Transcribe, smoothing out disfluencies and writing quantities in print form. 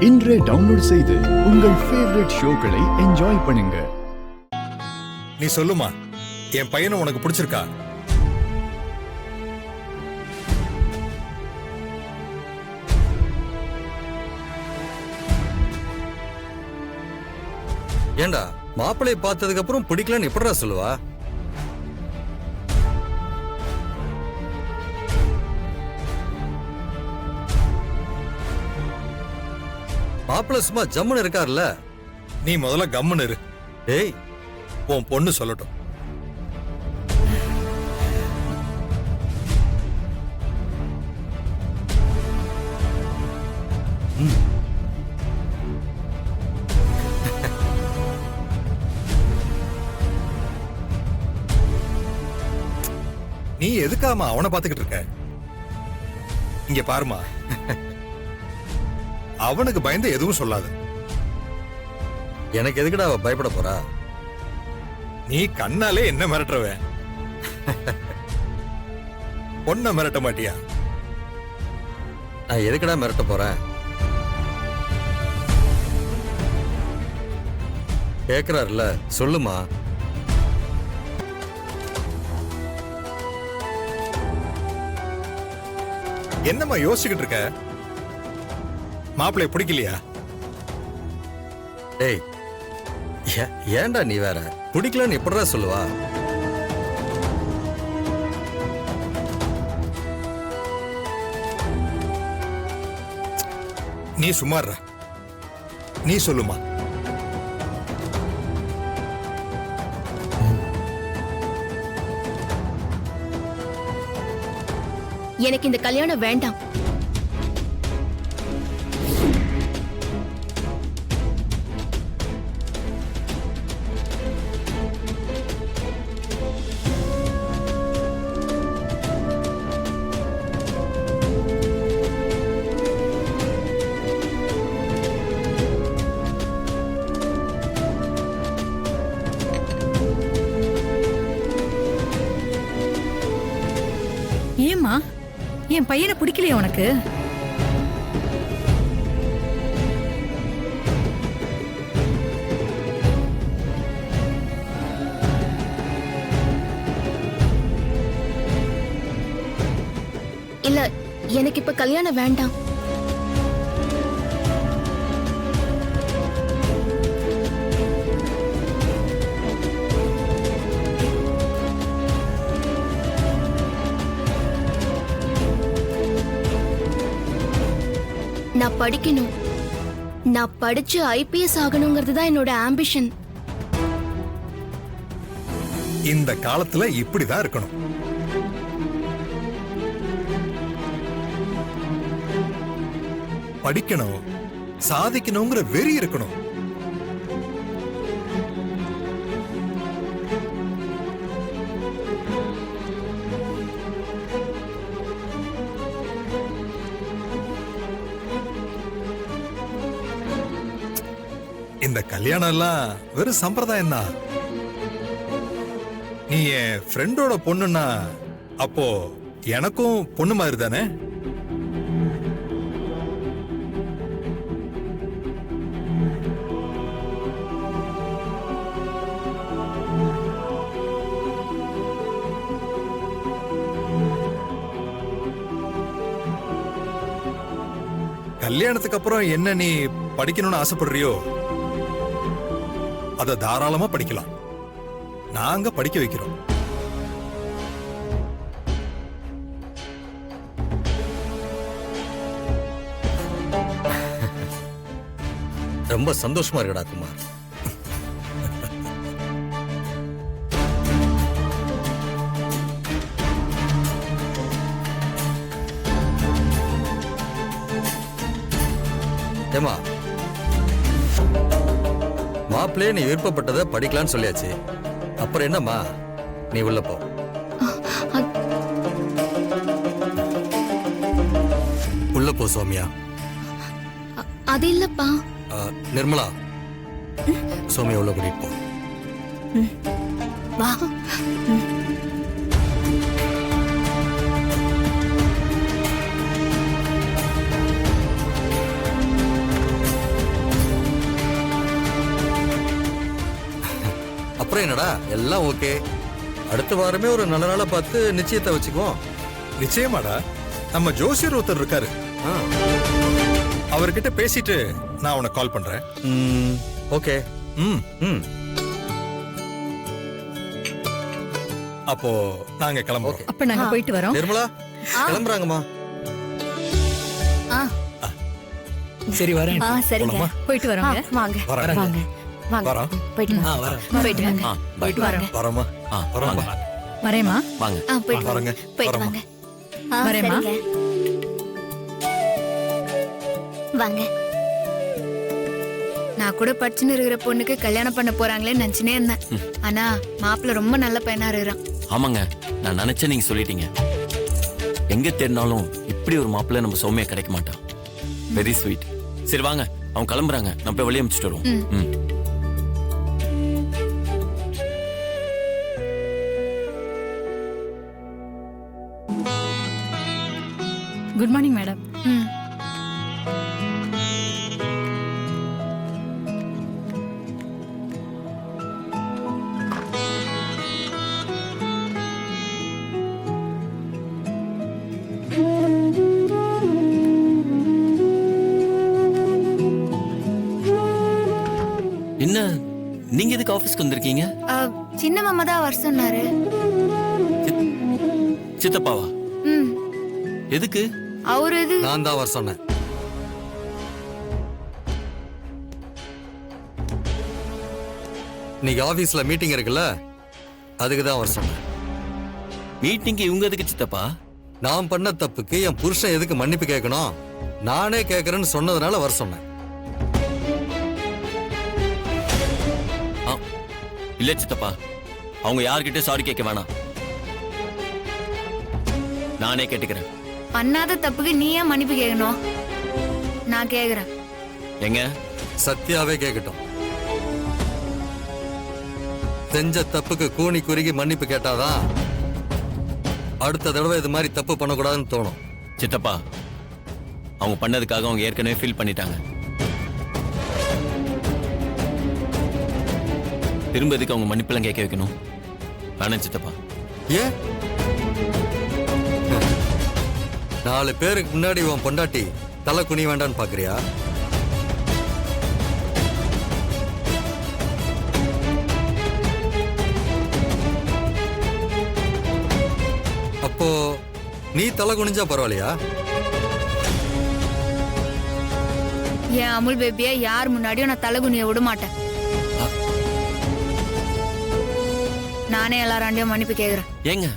இன்றே டவுன்லோட் செய்து உங்கள் ஃபேவரட் ஷோக்களை என்ஜாய் பண்ணுங்க. நீ சொல்லுமா, என் பையனை உனக்கு பிடிச்சிருக்கா? ஏண்டா மாப்பிள்ளைய பார்த்ததுக்கு அப்புறம் பிடிக்கலன்னு எப்படிடா சொல்லுவா? மாப்பிள்ளை சும்மா ஜம்முன்னு இருக்காருல்ல. நீ முதல்ல கம்முன்னு இரு. டேய், உன் பொண்ணு சொல்லட்டும். நீ எதுக்காமா அவனை பாத்துக்கிட்டு இருக்க? இங்க பாருமா, அவனுக்கு பயந்து எதுவும் சொல்லாது. எனக்கு எதுக்குடா அவ பயப்பட போறா? நீ கண்ணாலே என்ன மிரட்டுறவ? பொண்ண மிரட்ட மாட்டியா? நான் எதுக்குடா மிரட்ட போறேன்? கேக்குறாருல, சொல்லுமா. என்னம்மா யோசிச்சுக்கிட்டு இருக்க? மாப்பிள்ளைய பிடிக்கலையா? டேய், ஏன்டா நீ வேற? பிடிக்கலன்னு எப்படிடா சொல்லுவா? நீ சும்மாற. நீ சொல்லுமா. எனக்கு இந்த கல்யாணம் வேண்டாம். ஏம்மா, என் பையனை பிடிக்கலையா உனக்கு? இல்ல, எனக்கு இப்ப கல்யாணம் வேண்டாம். நான் படிக்கணும். நான் படிச்சு IPS ஆகணுங்கிறது தான் என்னோட ஆம்பிஷன். இந்த காலத்துல இப்படிதான் இருக்கணும். படிக்கணும், சாதிக்கணுங்கிற வெறி இருக்கணும். இந்த கல்யாணம் எல்லாம் வெறும் சம்பிரதாயம் தான். நீ என் ஃப்ரெண்டோட பொண்ணுன்னா அப்போ எனக்கும் பொண்ணு மாதிரி தானே? கல்யாணத்துக்கு அப்புறம் என்ன நீ படிக்கணும்னு ஆசைப்படுறியோ அத தாராளமா படிக்கலாம். நாங்க படிக்க வைக்கிறோம். ரொம்ப சந்தோஷமா இருக்கடா குமார். ஏமா, மாப்பிள்ளையே நீ விருப்பப்பட்டதை படிக்கலான்னு சொல்லியாச்சு. அப்புறம் என்னம்மா, நீ உள்ள போ. உள்ள போ சௌமியா. அது இல்லப்பா. நிர்மலா, சௌமியா உள்ள கூட்டிட்டு போ. வா. அப்புறம் என்னடா எல்லாம் ஓகே. அடுத்த வாரமே ஒரு நல்ல நாளா பார்த்து நிச்சயத்தை வச்சுக்குவோம். நிச்சயமாடா. நம்ம ஜோசியர் ஒருத்தர் இருக்காரு, ஆ. அவர்கிட்ட பேசிட்டு நான் உனக்கு கால் பண்றேன். ஓகே. ம் ம் அப்போ நாங்க கிளம்புறோம். அப்ப நாங்க போயிட்டு வரோம். நிர்மலா கிளம்புறாங்கம்மா. சரி வரேன். சரிங்க. போலாமா? போயிட்டு வரோங்க. வாங்க வரேன். வாங்க வாங்க வரோம். போயிட்டு வாங்க. வரேன். போயிட்டு வாங்க. போயிட்டு வரோம். வரோமா? வரோம். வரேம்மா. போயிட்டு வரேங்க. போயிட்டு வரோம். வாங்க. வரேம்மா. சரிங்க. வாங்க. நான் கூட படிச்சுன்னு இருக்கிற பொண்ணுக்கு கல்யாணம் பண்ண போறாங்களேன்னு நினைச்சுனே இருந்தேன். ஆனா மாப்பிள்ள ரொம்ப நல்ல பையனா இருக்கிறான். ஆமாங்க, நான் நினைச்சேன் நீங்க சொல்லிட்டீங்க. எங்க தேடினாலும் இப்படி ஒரு மாப்பிள்ளை நம்ம சௌமியா கிடைக்க மாட்டான். Very sweet. சரி வாங்க, அவங்க கிளம்புறாங்க, நம்ம போய் வெளியே அனுப்பிச்சிட்டு வருவோம். ம். Good morning madam. ம். என்ன நீங்க எதுக்கு ஆபீஸ்க்கு வந்திருக்கீங்க? சின்ன மாமா தான் வர சொன்னாரு. சித்தப்பாவா? ம். எதுக்கு? அவரு இது நான் தான் வர சொன்னேன். இன்னைக்கு ஆபீஸ்ல மீட்டிங் இருக்குல்ல, அதுக்கு தான் வர சொன்னேன். மீட்டிங்க்கு இவங்க எதுக்கு சித்தப்பா? நான் பண்ண தப்புக்கு என் புருஷன் எதுக்கு மன்னிப்பு கேட்கணும், நானே கேட்கறேன்னு சொன்னதுனால வர சொன்னேன். இல்ல சித்தப்பா, அவங்க யார்கிட்ட சாரி கேட்க வேணாம், நானே கேட்டுக்கிறேன். பண்ணாத தப்புக்கு நீ ஏன் மன்னிப்பு கேட்கணும்? நான் கேக்குறேன். எங்க சத்யாவே கேட்கட்டும். செஞ்ச தப்புக்கு கூனி குறுகி மன்னிப்பு கேட்டாதான் அடுத்த தடவை இது மாதிரி தப்பு பண்ணக்கூடாதுன்னு தோணும். சித்தப்பா, அவங்க பண்ணதுக்காக அவங்க ஏற்கனவே ஃபீல் பண்ணிட்டாங்க. திரும்ப எதுக்கு அவங்க மன்னிப்பெல்லாம் கேட்க வைக்கணும்? வேணாம் சித்தப்பா. ஏன் 4 பேருக்கு முன்னாடி உன் பொண்டாட்டி தலை குனி வேண்டான்னு பாக்குறியா? அப்போ நீ தலை குனிஞ்சா பரவாயில்லையா? என் அமுல் பேபியா யார் முன்னாடியும் நான் தலகுனிய விட மாட்டேன். நானே எல்லாராண்டியும் மன்னிப்பு கேக்குறேன். ஏங்க